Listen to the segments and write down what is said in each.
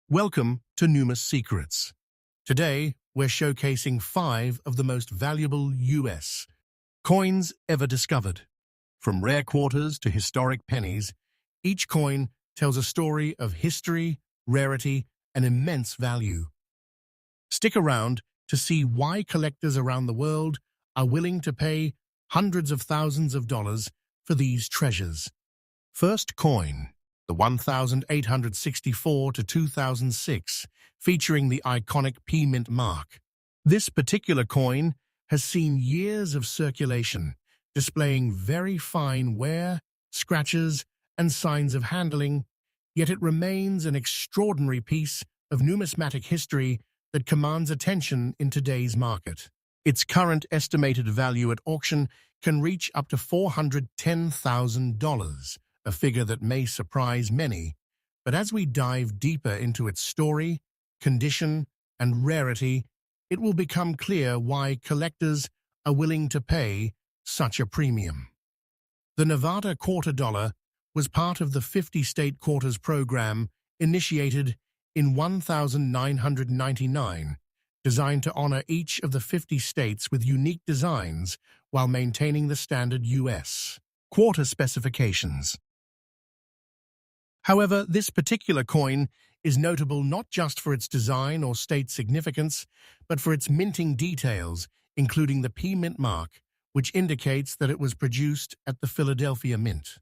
Welcome to Numis Secrets. Today, we're showcasing 5 of the most valuable U.S. coins ever discovered. From rare quarters to historic pennies, each coin tells a story of history, rarity, and immense value. Stick around to see why collectors around the world are willing to pay hundreds of thousands of dollars for these treasures. First coin, the 1864 to 2006, featuring the iconic P Mint mark. This particular coin has seen years of circulation, displaying very fine wear, scratches, and signs of handling, yet it remains an extraordinary piece of numismatic history that commands attention in today's market. Its current estimated value at auction can reach up to $410,000, a figure that may surprise many, but as we dive deeper into its story, condition, and rarity, it will become clear why collectors are willing to pay such a premium. The Nevada quarter dollar was part of the 50-state quarters program initiated in 1999, designed to honor each of the 50 states with unique designs while maintaining the standard U.S. quarter specifications. However, this particular coin is notable not just for its design or state significance, but for its minting details, including the P Mint mark, which indicates that it was produced at the Philadelphia Mint.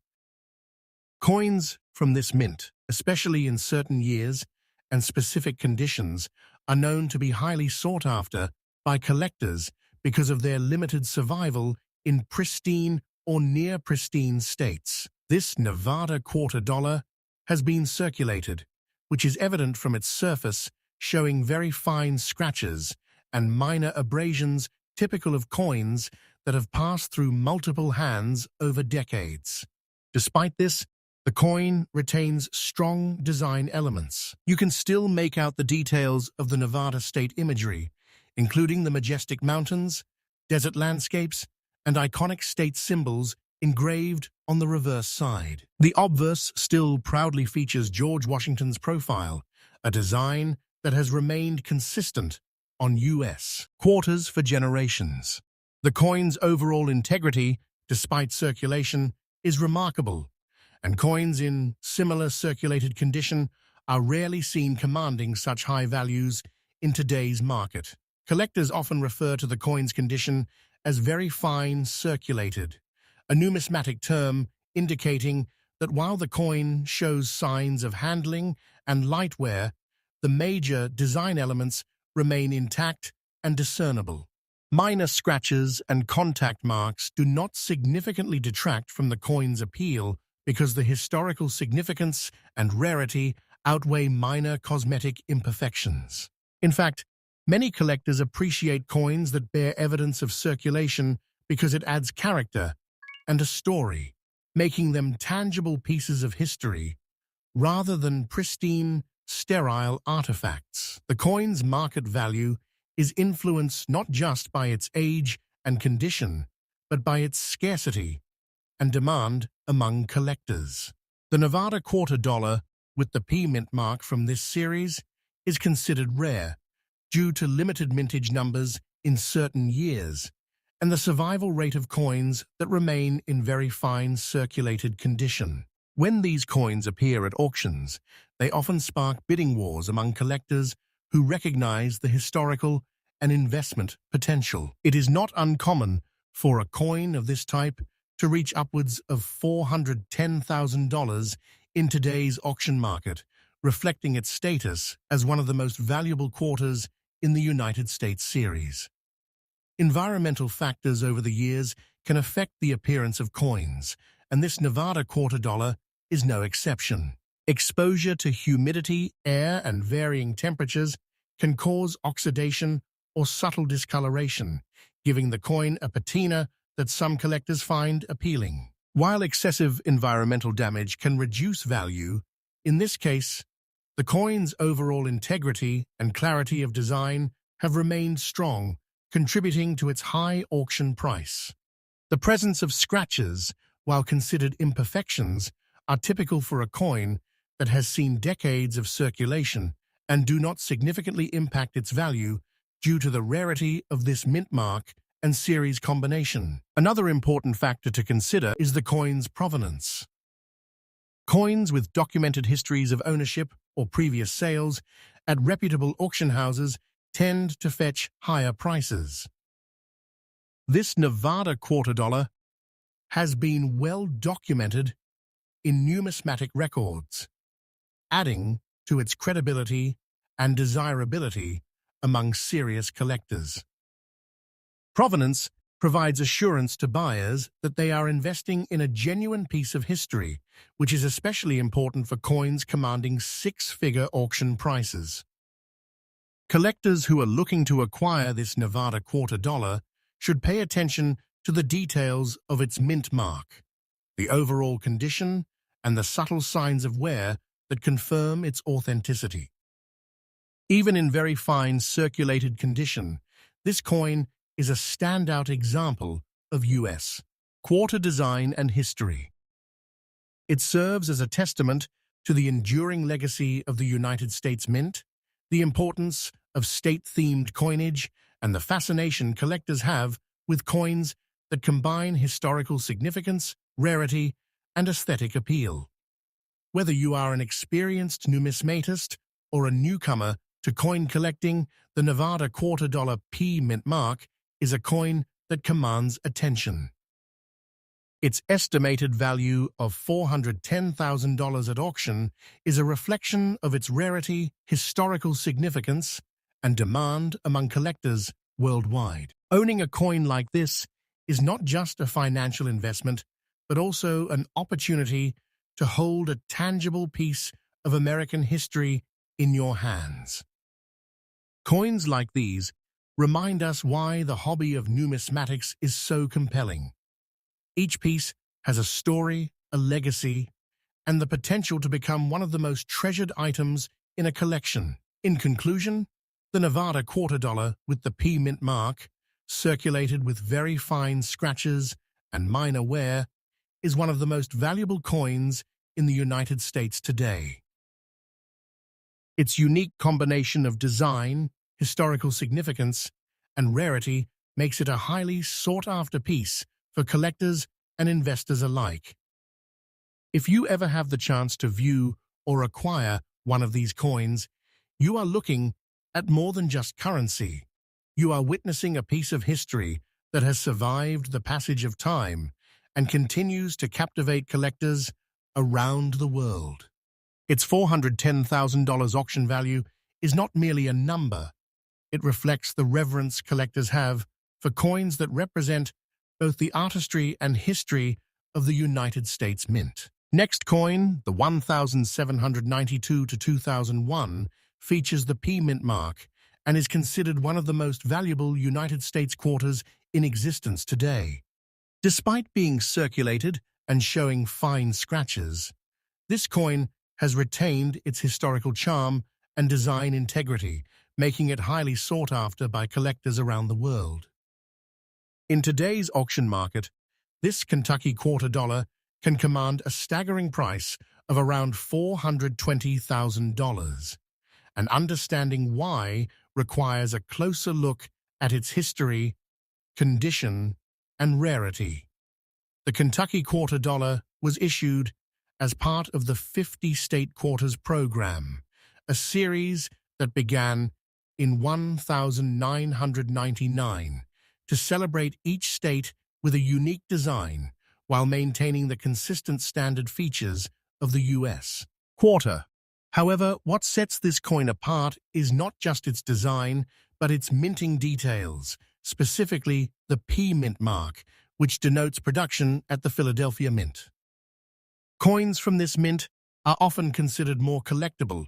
Coins from this mint, especially in certain years and specific conditions, are known to be highly sought after by collectors because of their limited survival in pristine or near-pristine states. This Nevada quarter dollar has been circulated, which is evident from its surface, showing very fine scratches and minor abrasions typical of coins that have passed through multiple hands over decades. Despite this, the coin retains strong design elements. You can still make out the details of the Nevada state imagery, including the majestic mountains, desert landscapes, and iconic state symbols engraved on the reverse side. The obverse still proudly features George Washington's profile, a design that has remained consistent on U.S. quarters for generations. The coin's overall integrity, despite circulation, is remarkable, and coins in similar circulated condition are rarely seen commanding such high values in today's market. Collectors often refer to the coin's condition as very fine circulated, a numismatic term indicating that while the coin shows signs of handling and light wear, the major design elements remain intact and discernible. Minor scratches and contact marks do not significantly detract from the coin's appeal because the historical significance and rarity outweigh minor cosmetic imperfections. In fact, many collectors appreciate coins that bear evidence of circulation because it adds character and a story, making them tangible pieces of history rather than pristine, sterile artifacts. The coin's market value is influenced not just by its age and condition, but by its scarcity and demand among collectors. The Nevada quarter dollar with the P Mint mark from this series is considered rare due to limited mintage numbers in certain years and the survival rate of coins that remain in very fine circulated condition. When these coins appear at auctions, they often spark bidding wars among collectors who recognize the historical and investment potential. It is not uncommon for a coin of this type to reach upwards of $410,000 in today's auction market, reflecting its status as one of the most valuable quarters in the United States series. Environmental factors over the years can affect the appearance of coins, and this Nevada quarter dollar is no exception. Exposure to humidity, air, and varying temperatures can cause oxidation or subtle discoloration, giving the coin a patina that some collectors find appealing. While excessive environmental damage can reduce value, in this case, the coin's overall integrity and clarity of design have remained strong, contributing to its high auction price. The presence of scratches, while considered imperfections, are typical for a coin that has seen decades of circulation and do not significantly impact its value due to the rarity of this mint mark and series combination. Another important factor to consider is the coin's provenance. Coins with documented histories of ownership or previous sales at reputable auction houses tend to fetch higher prices. This Nevada quarter dollar has been well documented in numismatic records, adding to its credibility and desirability among serious collectors. Provenance provides assurance to buyers that they are investing in a genuine piece of history, which is especially important for coins commanding six-figure auction prices. Collectors who are looking to acquire this Nevada quarter dollar should pay attention to the details of its mint mark, the overall condition, and the subtle signs of wear that confirm its authenticity. Even in very fine circulated condition, this coin is a standout example of U.S. quarter design and history. It serves as a testament to the enduring legacy of the United States Mint, the importance of state-themed coinage, and the fascination collectors have with coins that combine historical significance, rarity, and aesthetic appeal. Whether you are an experienced numismatist or a newcomer to coin collecting, the Nevada quarter dollar P mint mark is a coin that commands attention. Its estimated value of $410,000 at auction is a reflection of its rarity, historical significance, and demand among collectors worldwide. Owning a coin like this is not just a financial investment, but also an opportunity to hold a tangible piece of American history in your hands. Coins like these remind us why the hobby of numismatics is so compelling. Each piece has a story, a legacy, and the potential to become one of the most treasured items in a collection. In conclusion, the Nevada quarter dollar with the P mint mark, circulated with very fine scratches and minor wear, is one of the most valuable coins in the United States today. Its unique combination of design, historical significance, and rarity makes it a highly sought-after piece for collectors and investors alike. If you ever have the chance to view or acquire one of these coins, you are looking at more than just currency. You are witnessing a piece of history that has survived the passage of time and continues to captivate collectors around the world. Its $410,000 auction value is not merely a number. It reflects the reverence collectors have for coins that represent both the artistry and history of the United States Mint. Next coin, the 1792 to 2001, features the P mint mark and is considered one of the most valuable United States quarters in existence today. Despite being circulated and showing fine scratches, this coin has retained its historical charm and design integrity, making it highly sought after by collectors around the world. In today's auction market, this Kentucky quarter dollar can command a staggering price of around $420,000, and understanding why requires a closer look at its history, condition, and rarity. The Kentucky quarter dollar was issued as part of the 50 State Quarters program, a series that began in 1999 to celebrate each state with a unique design while maintaining the consistent standard features of the U.S. quarter. However, what sets this coin apart is not just its design, but its minting details, specifically the P mint mark, which denotes production at the Philadelphia Mint. Coins from this mint are often considered more collectible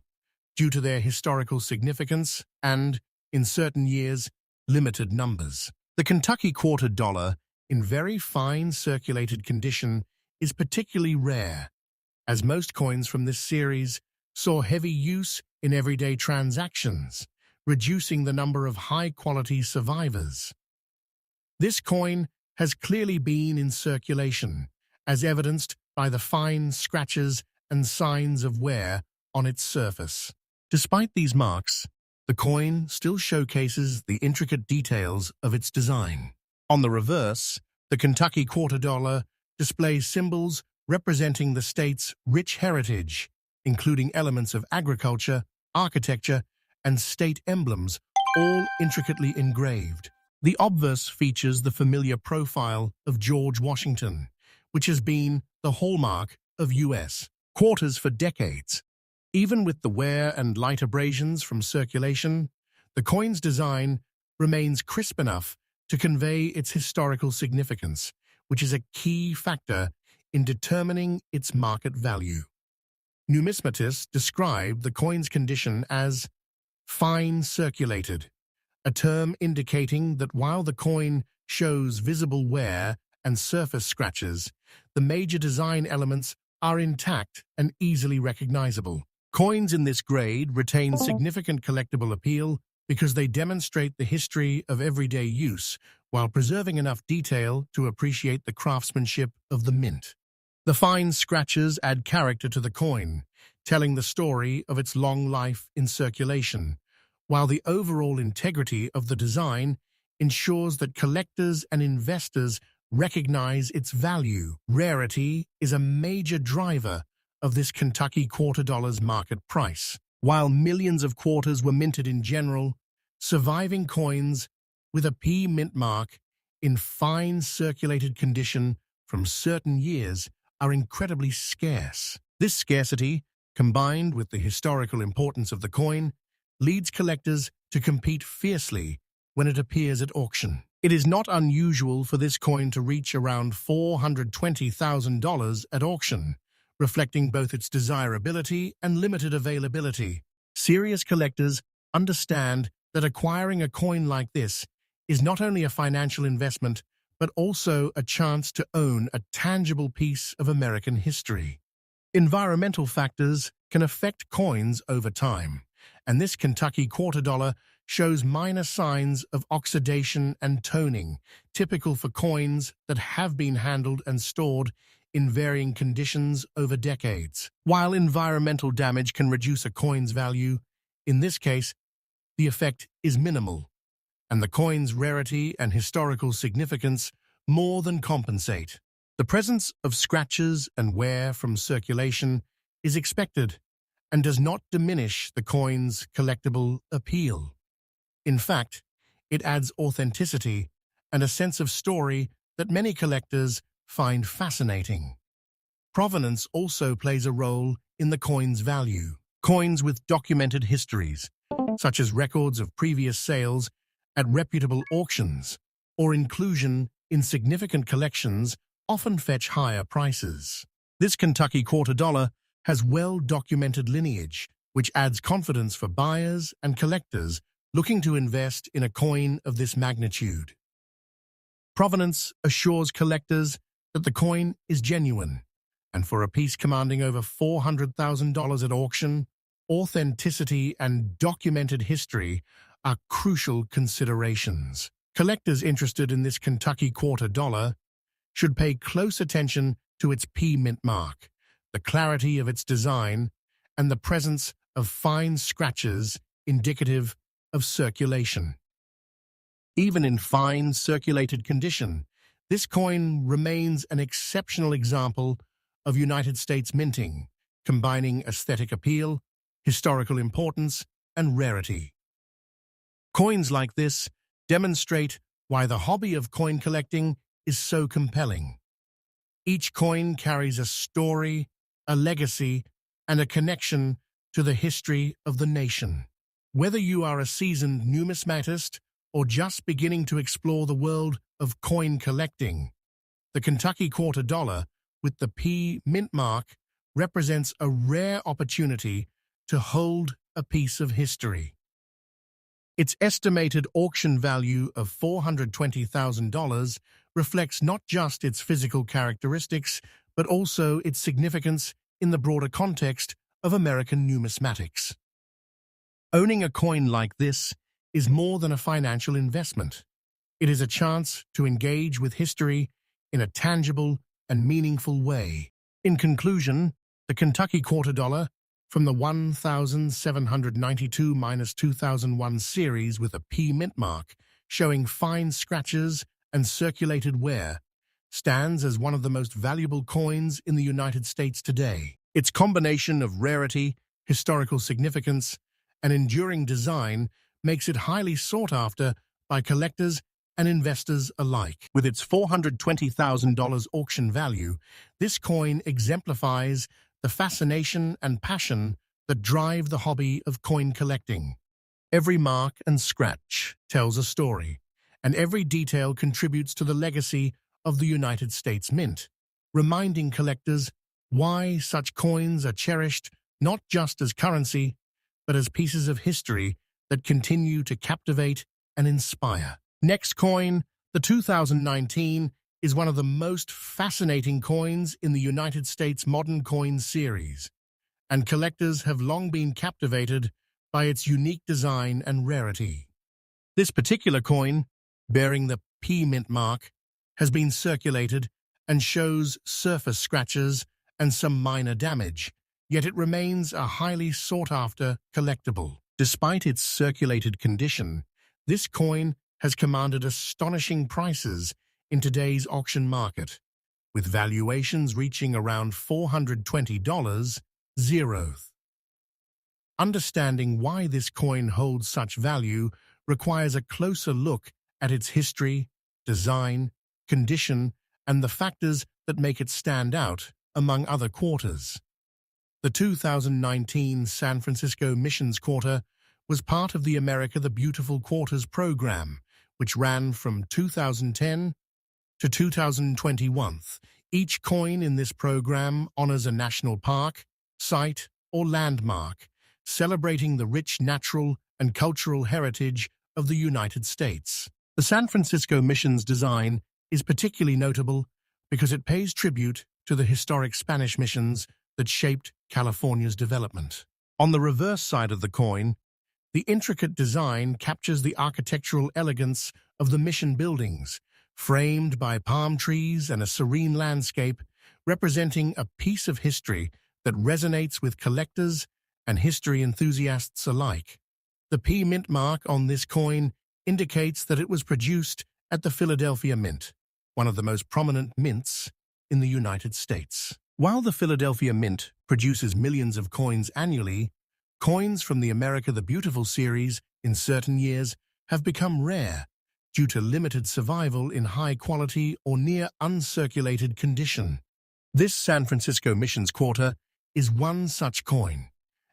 due to their historical significance and, in certain years, limited numbers. The Kentucky quarter dollar, in very fine circulated condition, is particularly rare, as most coins from this series saw heavy use in everyday transactions, reducing the number of high-quality survivors. This coin has clearly been in circulation, as evidenced by the fine scratches and signs of wear on its surface. Despite these marks, the coin still showcases the intricate details of its design. On the reverse, the Kentucky quarter dollar displays symbols representing the state's rich heritage, including elements of agriculture, architecture, and state emblems, all intricately engraved. The obverse features the familiar profile of George Washington, which has been the hallmark of U.S. quarters for decades. Even with the wear and light abrasions from circulation, the coin's design remains crisp enough to convey its historical significance, which is a key factor in determining its market value. Numismatists describe the coin's condition as fine circulated, a term indicating that while the coin shows visible wear and surface scratches, the major design elements are intact and easily recognizable. Coins in this grade retain significant collectible appeal because they demonstrate the history of everyday use while preserving enough detail to appreciate the craftsmanship of the mint. The fine scratches add character to the coin, telling the story of its long life in circulation, while the overall integrity of the design ensures that collectors and investors recognize its value. Rarity is a major driver of this Kentucky quarter dollar's market price. While millions of quarters were minted in general, surviving coins with a P mint mark in fine circulated condition from certain years are incredibly scarce. This scarcity, combined with the historical importance of the coin, leads collectors to compete fiercely when it appears at auction. It is not unusual for this coin to reach around $420,000 at auction, reflecting both its desirability and limited availability. Serious collectors understand that acquiring a coin like this is not only a financial investment, but also a chance to own a tangible piece of American history. Environmental factors can affect coins over time, and this Kentucky quarter dollar shows minor signs of oxidation and toning, typical for coins that have been handled and stored in varying conditions over decades. While environmental damage can reduce a coin's value, in this case, the effect is minimal, and the coin's rarity and historical significance more than compensate. The presence of scratches and wear from circulation is expected and does not diminish the coin's collectible appeal. In fact, it adds authenticity and a sense of story that many collectors find fascinating. Provenance also plays a role in the coin's value. Coins with documented histories, such as records of previous sales at reputable auctions or inclusion in significant collections, often fetch higher prices. This Kentucky quarter dollar has well-documented lineage, which adds confidence for buyers and collectors looking to invest in a coin of this magnitude. Provenance assures collectors that the coin is genuine, and for a piece commanding over $400,000 at auction, authenticity and documented history are crucial considerations. Collectors interested in this Kentucky quarter dollar should pay close attention to its P mint mark, the clarity of its design, and the presence of fine scratches indicative of circulation. Even in fine circulated condition, this coin remains an exceptional example of United States minting, combining aesthetic appeal, historical importance, and rarity. Coins like this demonstrate why the hobby of coin collecting is so compelling. Each coin carries a story, a legacy, and a connection to the history of the nation. Whether you are a seasoned numismatist or just beginning to explore the world of coin collecting, the Kentucky quarter dollar with the P mint mark represents a rare opportunity to hold a piece of history. Its estimated auction value of $420,000 reflects not just its physical characteristics, but also its significance in the broader context of American numismatics. Owning a coin like this is more than a financial investment. It is a chance to engage with history in a tangible and meaningful way. In conclusion, the Kentucky quarter dollar from the 1792-2001 series with a P mint mark, showing fine scratches and circulated wear, stands as one of the most valuable coins in the United States today. Its combination of rarity, historical significance, and enduring design makes it highly sought after by collectors and investors alike. With its $420,000 auction value, this coin exemplifies the fascination and passion that drive the hobby of coin collecting. Every mark and scratch tells a story, and every detail contributes to the legacy of the United States Mint, reminding collectors why such coins are cherished not just as currency, but as pieces of history that continue to captivate and inspire. Next coin, the 2019, is one of the most fascinating coins in the United States modern coin series, and collectors have long been captivated by its unique design and rarity. This particular coin, bearing the P mint mark, has been circulated and shows surface scratches and some minor damage, yet it remains a highly sought-after collectible. Despite its circulated condition, this coin has commanded astonishing prices in today's auction market, with valuations reaching around $420. Understanding why this coin holds such value requires a closer look at its history, design, condition, and the factors that make it stand out among other quarters. The 2019 San Francisco Missions Quarter was part of the America the Beautiful Quarters program, which ran from 2010 to 2021. Each coin in this program honors a national park, site, or landmark, celebrating the rich natural and cultural heritage of the United States. The San Francisco Missions design is particularly notable because it pays tribute to the historic Spanish missions that shaped California's development. On the reverse side of the coin, the intricate design captures the architectural elegance of the mission buildings, framed by palm trees and a serene landscape, representing a piece of history that resonates with collectors and history enthusiasts alike. The P mint mark on this coin indicates that it was produced at the Philadelphia Mint, one of the most prominent mints in the United States. While the Philadelphia Mint produces millions of coins annually, coins from the America the Beautiful series in certain years have become rare due to limited survival in high-quality or near-uncirculated condition. This San Francisco Missions Quarter is one such coin,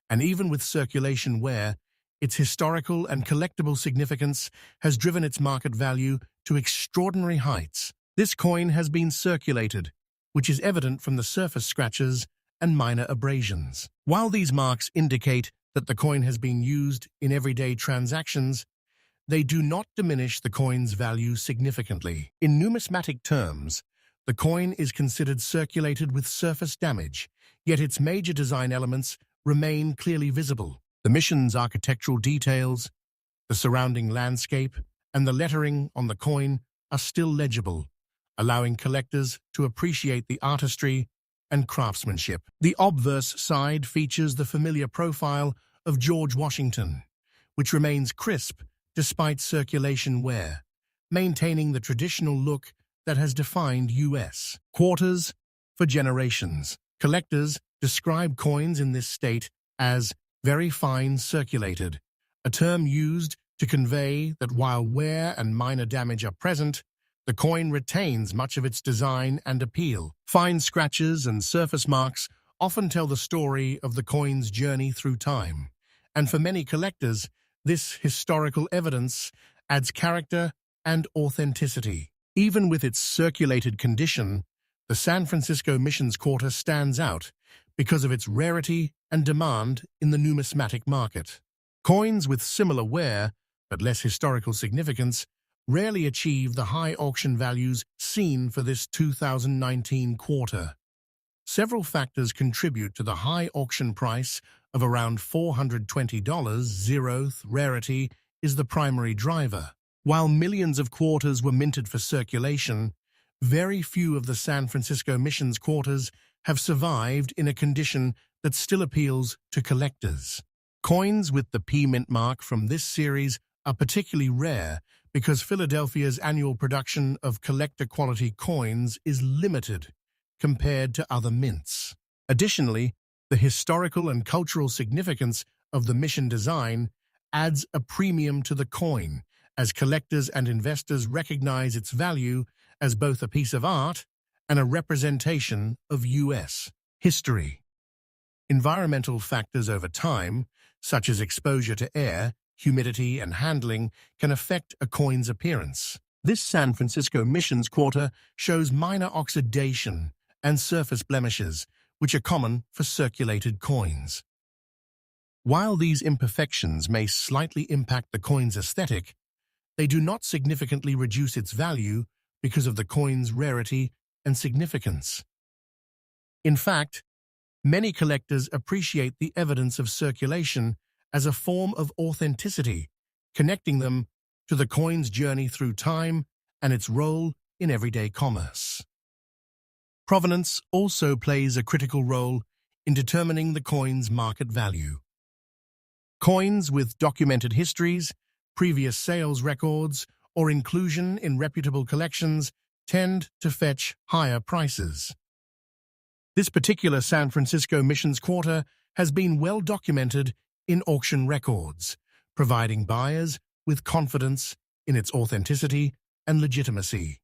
and even with circulation wear, its historical and collectible significance has driven its market value to extraordinary heights. This coin has been circulated, which is evident from the surface scratches and minor abrasions. While these marks indicate that the coin has been used in everyday transactions, they do not diminish the coin's value significantly. In numismatic terms, the coin is considered circulated with surface damage, yet its major design elements remain clearly visible. The mission's architectural details, the surrounding landscape, and the lettering on the coin are still legible, allowing collectors to appreciate the artistry and craftsmanship. The obverse side features the familiar profile of George Washington, which remains crisp despite circulation wear, maintaining the traditional look that has defined U.S. quarters for generations. Collectors describe coins in this state as very fine circulated, a term used to convey that while wear and minor damage are present, the coin retains much of its design and appeal. Fine scratches and surface marks often tell the story of the coin's journey through time, and for many collectors, this historical evidence adds character and authenticity. Even with its circulated condition, the San Francisco Missions Quarter stands out because of its rarity and demand in the numismatic market. Coins with similar wear, but less historical significance, rarely achieve the high auction values seen for this 2019 quarter. Several factors contribute to the high auction price of around $420. Rarity is the primary driver. While millions of quarters were minted for circulation, very few of the San Francisco Missions quarters have survived in a condition that still appeals to collectors. Coins with the P mint mark from this series are particularly rare because Philadelphia's annual production of collector-quality coins is limited compared to other mints. Additionally, the historical and cultural significance of the mission design adds a premium to the coin, as collectors and investors recognize its value as both a piece of art and a representation of U.S. history. Environmental factors over time, such as exposure to air, humidity, and handling, can affect a coin's appearance. This San Francisco Missions quarter shows minor oxidation and surface blemishes, which are common for circulated coins. While these imperfections may slightly impact the coin's aesthetic, they do not significantly reduce its value because of the coin's rarity and significance. In fact, many collectors appreciate the evidence of circulation as a form of authenticity, connecting them to the coin's journey through time and its role in everyday commerce. Provenance also plays a critical role in determining the coin's market value. Coins with documented histories, previous sales records, or inclusion in reputable collections tend to fetch higher prices. This particular San Francisco Missions quarter has been well documented in auction records, providing buyers with confidence in its authenticity and legitimacy.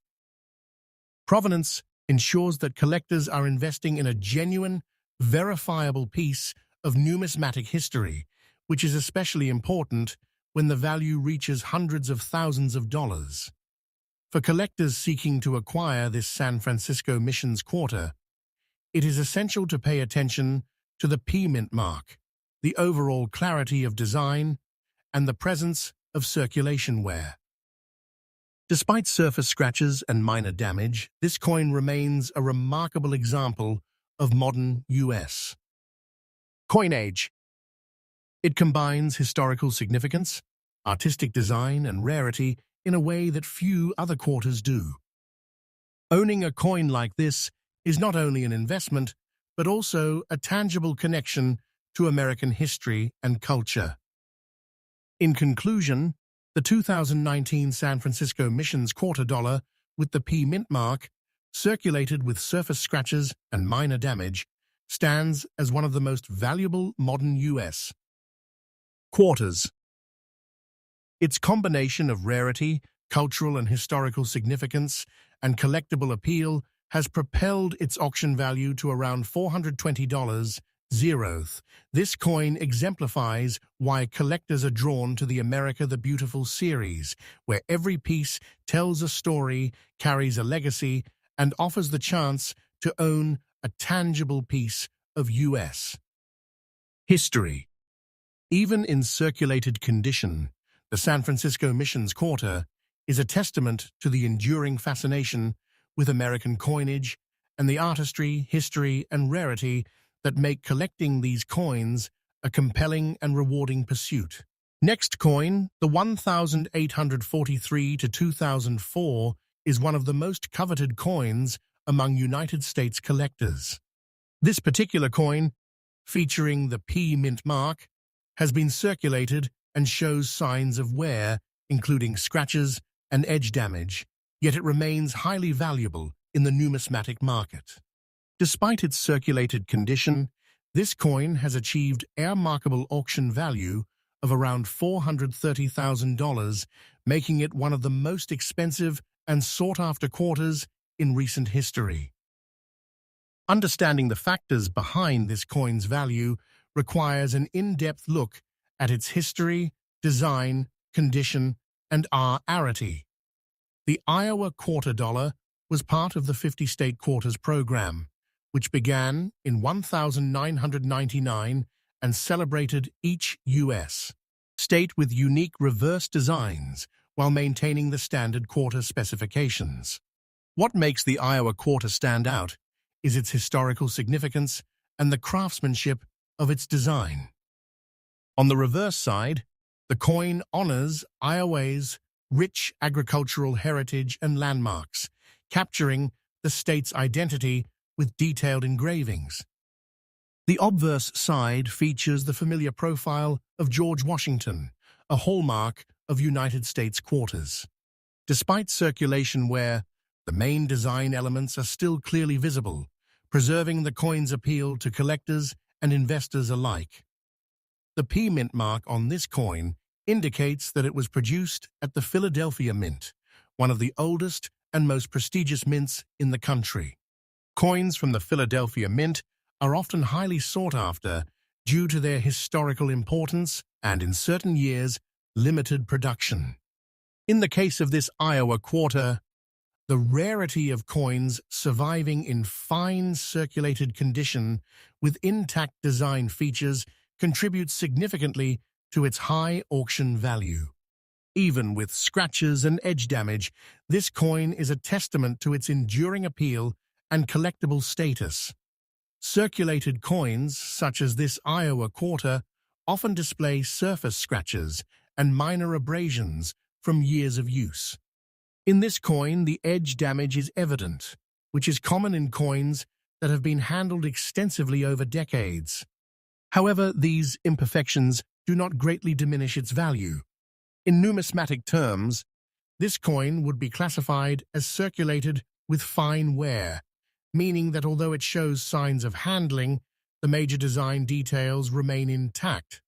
Provenance ensures that collectors are investing in a genuine, verifiable piece of numismatic history, which is especially important when the value reaches hundreds of thousands of dollars. For collectors seeking to acquire this San Francisco Missions quarter, it is essential to pay attention to the P mint mark, the overall clarity of design, and the presence of circulation wear. Despite surface scratches and minor damage, this coin remains a remarkable example of modern U.S. coinage. It combines historical significance, artistic design, and rarity in a way that few other quarters do. Owning a coin like this is not only an investment, but also a tangible connection to American history and culture. In conclusion, the 2019 San Francisco Missions quarter dollar with the P mint mark, circulated with surface scratches and minor damage, stands as one of the most valuable modern U.S. quarters. Its combination of rarity, cultural and historical significance, and collectible appeal has propelled its auction value to around $420. This coin exemplifies why collectors are drawn to the America the Beautiful series, where every piece tells a story, carries a legacy, and offers the chance to own a tangible piece of U.S. history. Even in circulated condition, the San Francisco Missions quarter is a testament to the enduring fascination with American coinage and the artistry, history, and rarity that make collecting these coins a compelling and rewarding pursuit. Next coin, the 1843 to 2004, is one of the most coveted coins among United States collectors. This particular coin, featuring the P mint mark, has been circulated and shows signs of wear, including scratches and edge damage, yet it remains highly valuable in the numismatic market. Despite its circulated condition, this coin has achieved air-markable auction value of around $430,000, making it one of the most expensive and sought-after quarters in recent history. Understanding the factors behind this coin's value requires an in-depth look at its history, design, condition, and rarity. The Iowa quarter dollar was part of the 50-state quarters program, which began in 1999 and celebrated each U.S. state with unique reverse designs while maintaining the standard quarter specifications. What makes the Iowa quarter stand out is its historical significance and the craftsmanship of its design. On the reverse side, the coin honors Iowa's rich agricultural heritage and landmarks, capturing the state's identity with detailed engravings. The obverse side features the familiar profile of George Washington, a hallmark of United States quarters. Despite circulation wear, the main design elements are still clearly visible, preserving the coin's appeal to collectors and investors alike. The P Mint mark on this coin indicates that it was produced at the Philadelphia Mint, one of the oldest and most prestigious mints in the country. Coins from the Philadelphia Mint are often highly sought after due to their historical importance and, in certain years, limited production. In the case of this Iowa quarter, the rarity of coins surviving in fine circulated condition with intact design features contributes significantly to its high auction value. Even with scratches and edge damage, this coin is a testament to its enduring appeal and collectible status. Circulated coins, such as this Iowa quarter, often display surface scratches and minor abrasions from years of use. In this coin, the edge damage is evident, which is common in coins that have been handled extensively over decades. However, these imperfections do not greatly diminish its value. In numismatic terms, this coin would be classified as circulated with fine wear, meaning that although it shows signs of handling, the major design details remain intact.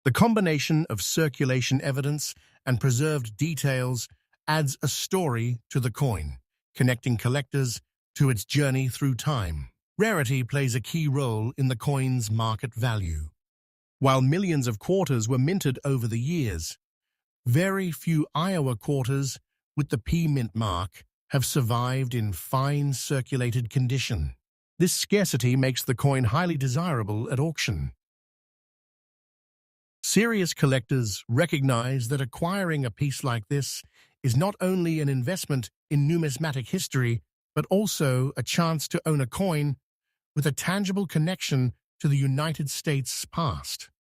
The combination of circulation evidence and preserved details adds a story to the coin, connecting collectors to its journey through time. Rarity plays a key role in the coin's market value. While millions of quarters were minted over the years, very few Iowa quarters with the P Mint mark have survived in fine circulated condition. This scarcity makes the coin highly desirable at auction. Serious collectors recognize that acquiring a piece like this is not only an investment in numismatic history, but also a chance to own a coin with a tangible connection to the United States past.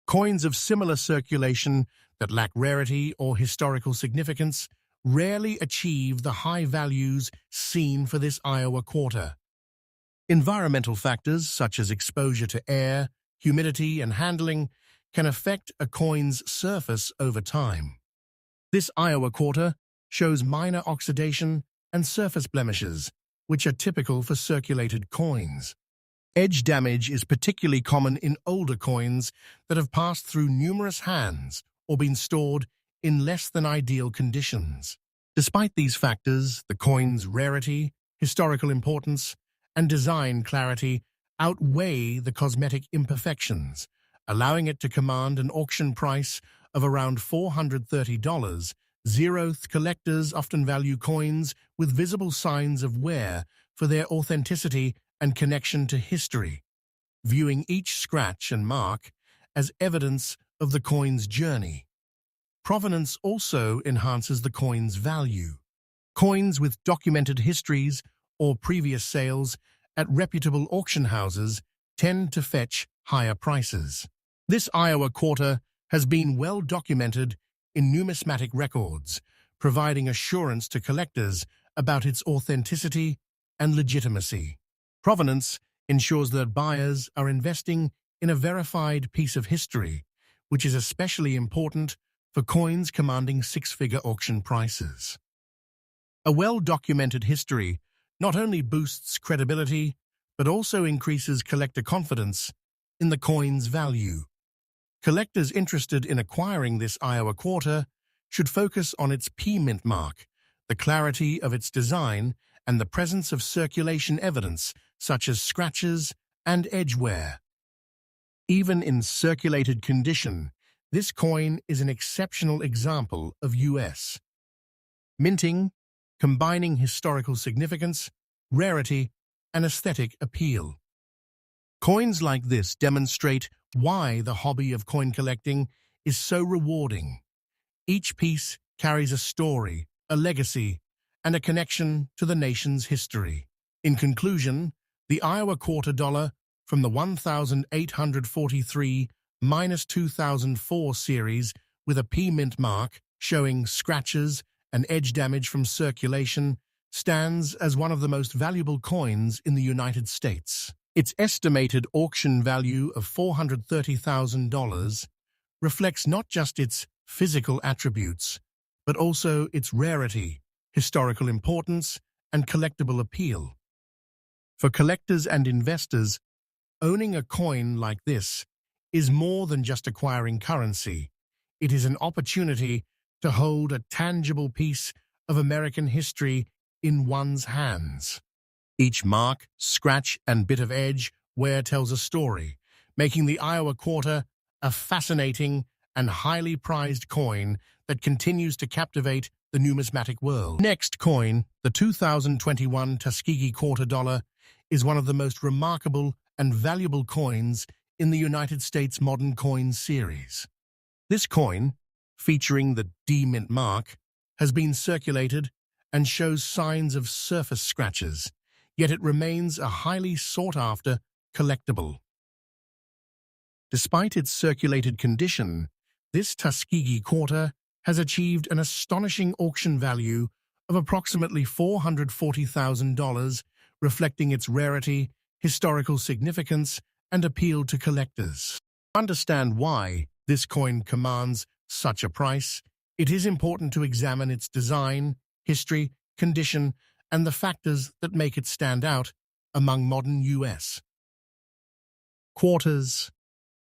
Coins of similar circulation that lack rarity or historical significance rarely achieve the high values seen for this Iowa quarter. Environmental factors such as exposure to air, humidity, and handling can affect a coin's surface over time. This Iowa quarter shows minor oxidation and surface blemishes, which are typical for circulated coins. Edge damage is particularly common in older coins that have passed through numerous hands or been stored in less than ideal conditions. Despite these factors, the coin's rarity, historical importance, and design clarity outweigh the cosmetic imperfections, allowing it to command an auction price of around $430. Zeroth collectors often value coins with visible signs of wear for their authenticity and connection to history, viewing each scratch and mark as evidence of the coin's journey. Provenance also enhances the coin's value. Coins with documented histories or previous sales at reputable auction houses tend to fetch higher prices. This Iowa quarter has been well documented in numismatic records, providing assurance to collectors about its authenticity and legitimacy. Provenance ensures that buyers are investing in a verified piece of history, which is especially important for coins commanding six-figure auction prices. A well-documented history not only boosts credibility, but also increases collector confidence in the coin's value. Collectors interested in acquiring this Iowa quarter should focus on its P Mint mark, the clarity of its design, and the presence of circulation evidence such as scratches and edge wear. Even in circulated condition, this coin is an exceptional example of U.S. minting, combining historical significance, rarity, and aesthetic appeal. Coins like this demonstrate why the hobby of coin collecting is so rewarding. Each piece carries a story, a legacy, and a connection to the nation's history. In conclusion, the Iowa quarter dollar from the 1843-2004 series with a P Mint mark showing scratches and edge damage from circulation stands as one of the most valuable coins in the United States. Its estimated auction value of $430,000 reflects not just its physical attributes, but also its rarity, historical importance, and collectible appeal. For collectors and investors, owning a coin like this is more than just acquiring currency. It is an opportunity to hold a tangible piece of American history in one's hands. Each mark, scratch, and bit of edge wear tells a story, making the Iowa quarter a fascinating and highly prized coin that continues to captivate the numismatic world. Next coin, the 2021 Tuskegee quarter dollar, is one of the most remarkable and valuable coins in the United States modern coin series. This coin, featuring the D mint mark, has been circulated and shows signs of surface scratches, yet it remains a highly sought-after collectible. Despite its circulated condition, this Tuskegee quarter has achieved an astonishing auction value of approximately $440,000, reflecting its rarity, historical significance, and appeal to collectors. To understand why this coin commands such a price, it is important to examine its design, history, condition, and the factors that make it stand out among modern U.S. quarters.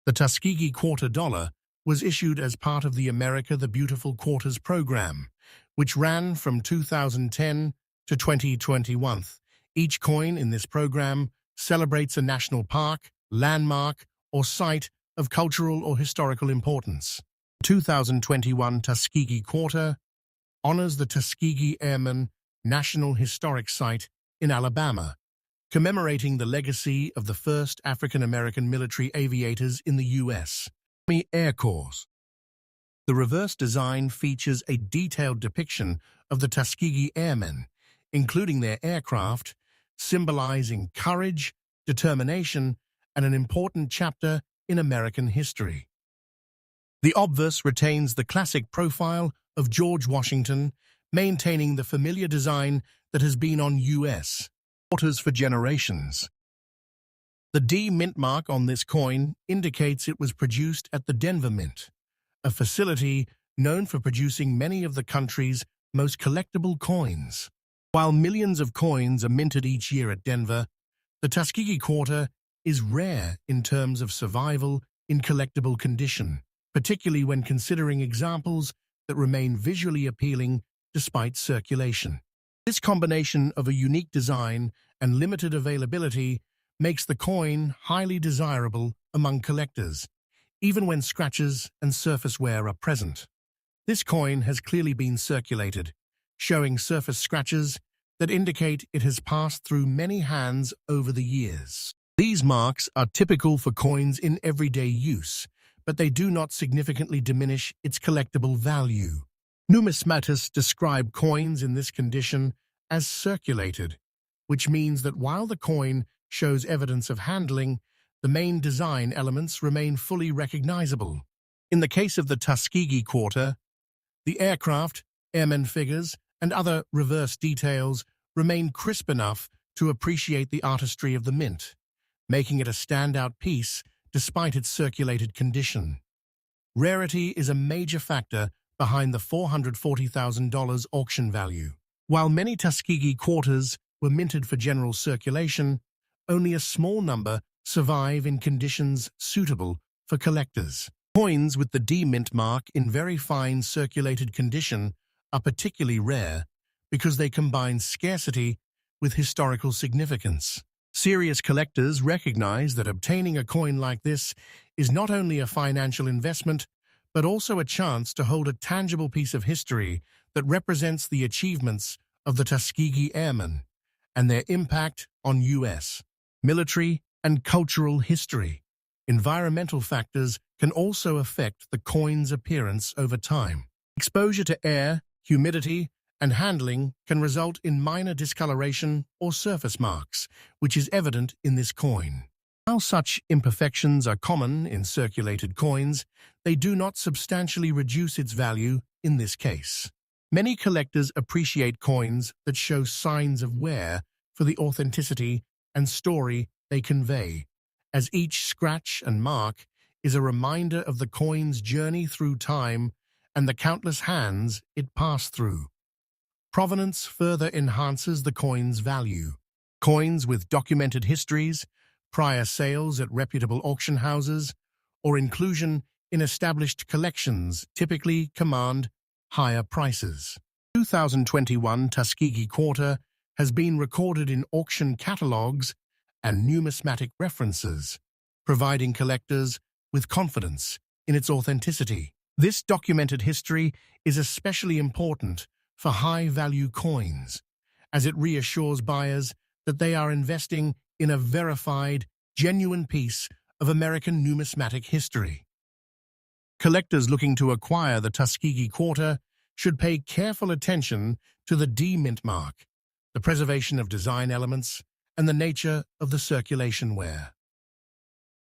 The Tuskegee quarter dollar was issued as part of the America the Beautiful Quarters program, which ran from 2010 to 2021. Each coin in this program celebrates a national park, landmark, or site of cultural or historical importance. The 2021 Tuskegee quarter honors the Tuskegee Airmen National Historic Site in Alabama, commemorating the legacy of the first African-American military aviators in the U.S. Army Air Corps. The reverse design features a detailed depiction of the Tuskegee Airmen, including their aircraft, symbolizing courage, determination, and an important chapter in American history. The obverse retains the classic profile of George Washington, maintaining the familiar design that has been on U.S. quarters for generations. The D mint mark on this coin indicates it was produced at the Denver Mint, a facility known for producing many of the country's most collectible coins. While millions of coins are minted each year at Denver, the Tuskegee quarter is rare in terms of survival in collectible condition, particularly when considering examples that remain visually appealing despite circulation. This combination of a unique design and limited availability makes the coin highly desirable among collectors, even when scratches and surface wear are present. This coin has clearly been circulated, showing surface scratches that indicate it has passed through many hands over the years. These marks are typical for coins in everyday use, but they do not significantly diminish its collectible value. Numismatists describe coins in this condition as circulated, which means that while the coin shows evidence of handling, the main design elements remain fully recognizable. In the case of the Tuskegee quarter, the aircraft, airmen figures, and other reverse details remain crisp enough to appreciate the artistry of the mint, making it a standout piece despite its circulated condition. Rarity is a major factor behind the $440,000 auction value. While many Tuskegee quarters were minted for general circulation, only a small number survive in conditions suitable for collectors. Coins with the D mint mark in very fine circulated condition are particularly rare because they combine scarcity with historical significance. Serious collectors recognize that obtaining a coin like this is not only a financial investment, but also a chance to hold a tangible piece of history that represents the achievements of the Tuskegee Airmen and their impact on U.S. military and cultural history. Environmental factors can also affect the coin's appearance over time. Exposure to air, humidity, and handling can result in minor discoloration or surface marks, which is evident in this coin. While such imperfections are common in circulated coins, they do not substantially reduce its value in this case. Many collectors appreciate coins that show signs of wear for the authenticity and story they convey, as each scratch and mark is a reminder of the coin's journey through time and the countless hands it passed through. Provenance further enhances the coin's value. Coins with documented histories, prior sales at reputable auction houses, or inclusion in established collections typically command higher prices. 2021 Tuskegee Quarter has been recorded in auction catalogs and numismatic references, providing collectors with confidence in its authenticity. This documented history is especially important for high-value coins, as it reassures buyers that they are investing in a verified, genuine piece of American numismatic history. Collectors looking to acquire the Tuskegee Quarter should pay careful attention to the D-mint mark, the preservation of design elements, and the nature of the circulation wear.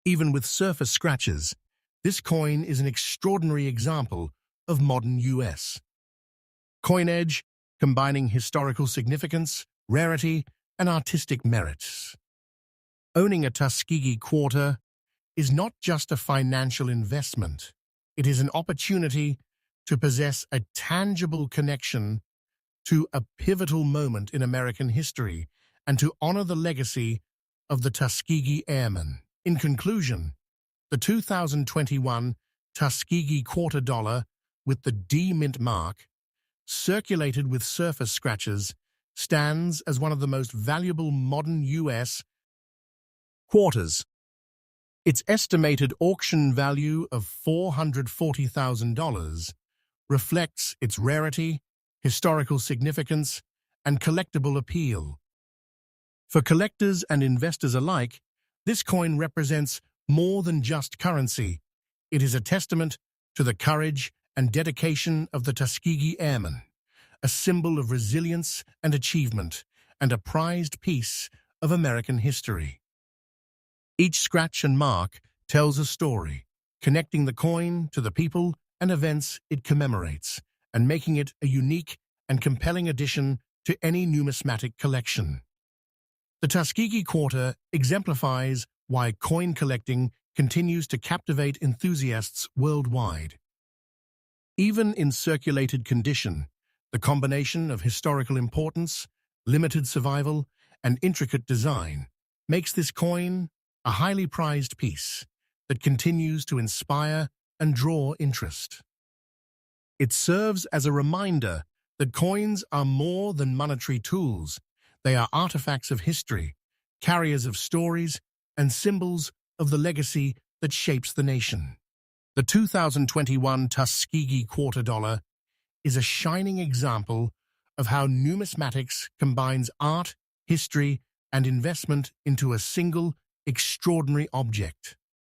Even with surface scratches, this coin is an extraordinary example of modern U.S. coinage, combining historical significance, rarity, and artistic merits. Owning a Tuskegee Quarter is not just a financial investment. It is an opportunity to possess a tangible connection to a pivotal moment in American history and to honor the legacy of the Tuskegee Airmen. In conclusion, the 2021 Tuskegee Quarter Dollar with the D-mint mark, circulated with surface scratches, stands as one of the most valuable modern U.S. quarters. Its estimated auction value of $440,000 reflects its rarity, historical significance, and collectible appeal. For collectors and investors alike, this coin represents more than just currency. It is a testament to the courage and dedication of the Tuskegee Airmen, a symbol of resilience and achievement, and a prized piece of American history. Each scratch and mark tells a story, connecting the coin to the people and events it commemorates, and making it a unique and compelling addition to any numismatic collection. The Tuskegee Quarter exemplifies why coin collecting continues to captivate enthusiasts worldwide. Even in circulated condition, the combination of historical importance, limited survival, and intricate design makes this coin a highly prized piece that continues to inspire and draw interest. It serves as a reminder that coins are more than monetary tools. They are artifacts of history, carriers of stories, and symbols of the legacy that shapes the nation. The 2021 Tuskegee Quarter Dollar is a shining example of how numismatics combines art, history, and investment into a single, extraordinary object.